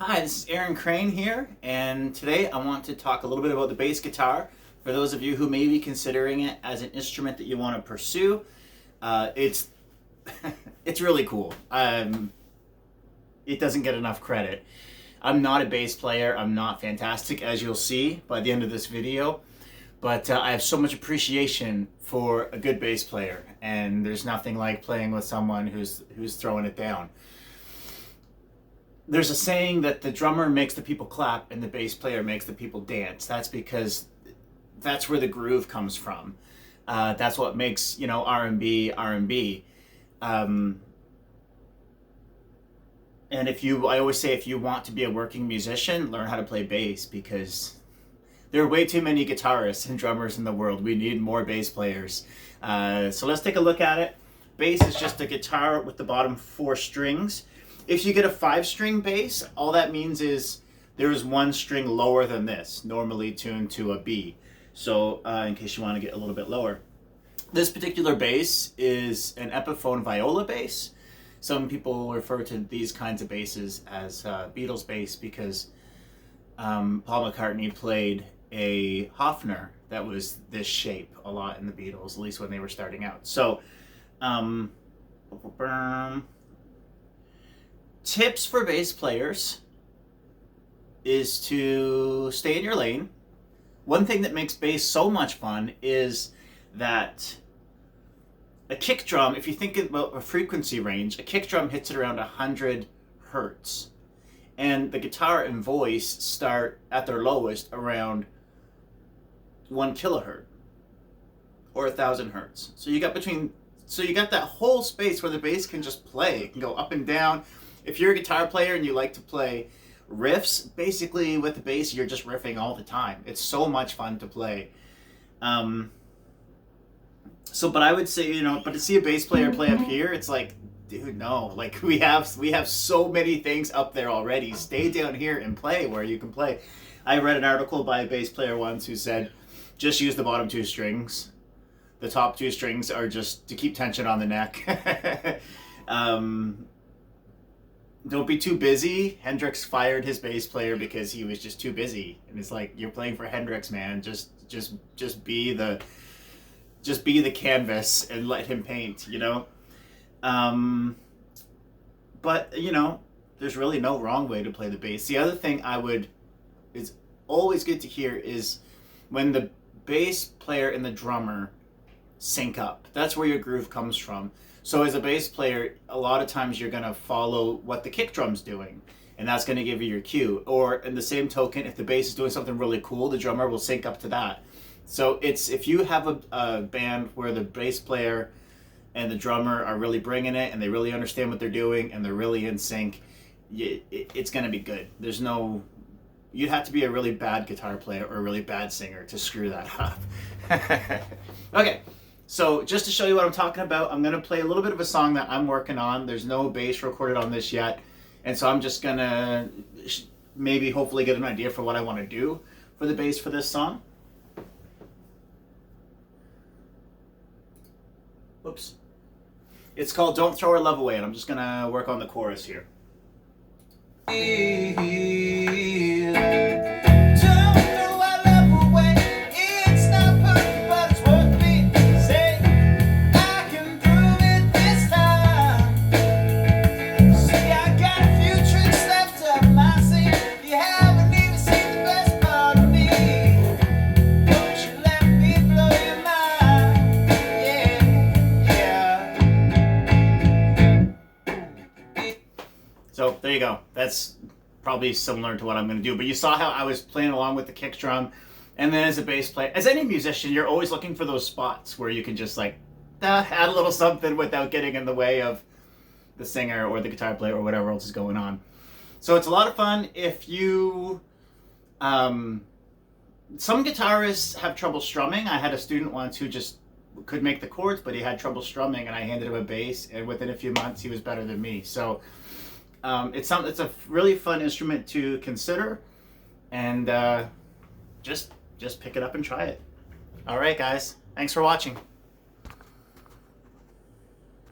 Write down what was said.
Hi, this is Aaron Crane here, and today I want to talk a little bit about the bass guitar. For those of you who may be considering it as an instrument that you want to pursue, it's it's really cool. It doesn't get enough credit. I'm not a bass player. I'm not fantastic, as you'll see by the end of this video, but I have so much appreciation for a good bass player, and there's nothing like playing with someone who's throwing it down. There's a saying that the drummer makes the people clap and the bass player makes the people dance. That's because that's where the groove comes from. That's what makes, R&B R&B. And I always say, if you want to be a working musician, learn how to play bass, because there are way too many guitarists and drummers in the world. We need more bass players. So let's take a look at it. Bass is just a guitar with the bottom 4 strings. If you get a 5-string bass, all that means is there's one string lower than this, normally tuned to a B. So in case you want to get a little bit lower. This particular bass is an Epiphone viola bass. Some people refer to these kinds of basses as Beatles bass, because Paul McCartney played a Hofner that was this shape a lot in the Beatles, at least when they were starting out. So tips for bass players is to stay in your lane. One thing that makes bass so much fun is that a kick drum, if you think about a frequency range, a kick drum hits at around 100 hertz. And the guitar and voice start at their lowest around 1 kilohertz or 1,000 hertz. So you got that whole space where the bass can just play. It can go up and down. If you're a guitar player and you like to play riffs, basically with the bass, you're just riffing all the time. It's so much fun to play. But I would say, but to see a bass player play up here, it's like, dude, no. Like, we have so many things up there already. Stay down here and play where you can play. I read an article by a bass player once who said, just use the bottom 2 strings. The top 2 strings are just to keep tension on the neck. Don't be too busy. Hendrix fired his bass player because he was just too busy. And it's like, you're playing for Hendrix, man. Just be the canvas and let him paint, But there's really no wrong way to play the bass. The other thing is always good to hear is when the bass player and the drummer sync up. That's where your groove comes from. So as a bass player, a lot of times you're going to follow what the kick drum's doing, and that's going to give you your cue. Or in the same token, if the bass is doing something really cool, the drummer will sync up to that. So if you have a band where the bass player and the drummer are really bringing it, and they really understand what they're doing, and they're really in sync, it's going to be good. You'd have to be a really bad guitar player or a really bad singer to screw that up. Okay. So just to show you what I'm talking about, I'm going to play a little bit of a song that I'm working on. There's no bass recorded on this yet. And so I'm just going to maybe hopefully get an idea for what I want to do for the bass for this song. Whoops. It's called Don't Throw Our Love Away, and I'm just going to work on the chorus here. So there you go. That's probably similar to what I'm going to do. But you saw how I was playing along with the kick drum. And then as a bass player, as any musician, you're always looking for those spots where you can just add a little something without getting in the way of the singer or the guitar player or whatever else is going on. So it's a lot of fun. If you... some guitarists have trouble strumming. I had a student once who just could make the chords, but he had trouble strumming, and I handed him a bass, and within a few months he was better than me. So it's a really fun instrument to consider, and just pick it up and try it. All right, guys. Thanks for watching.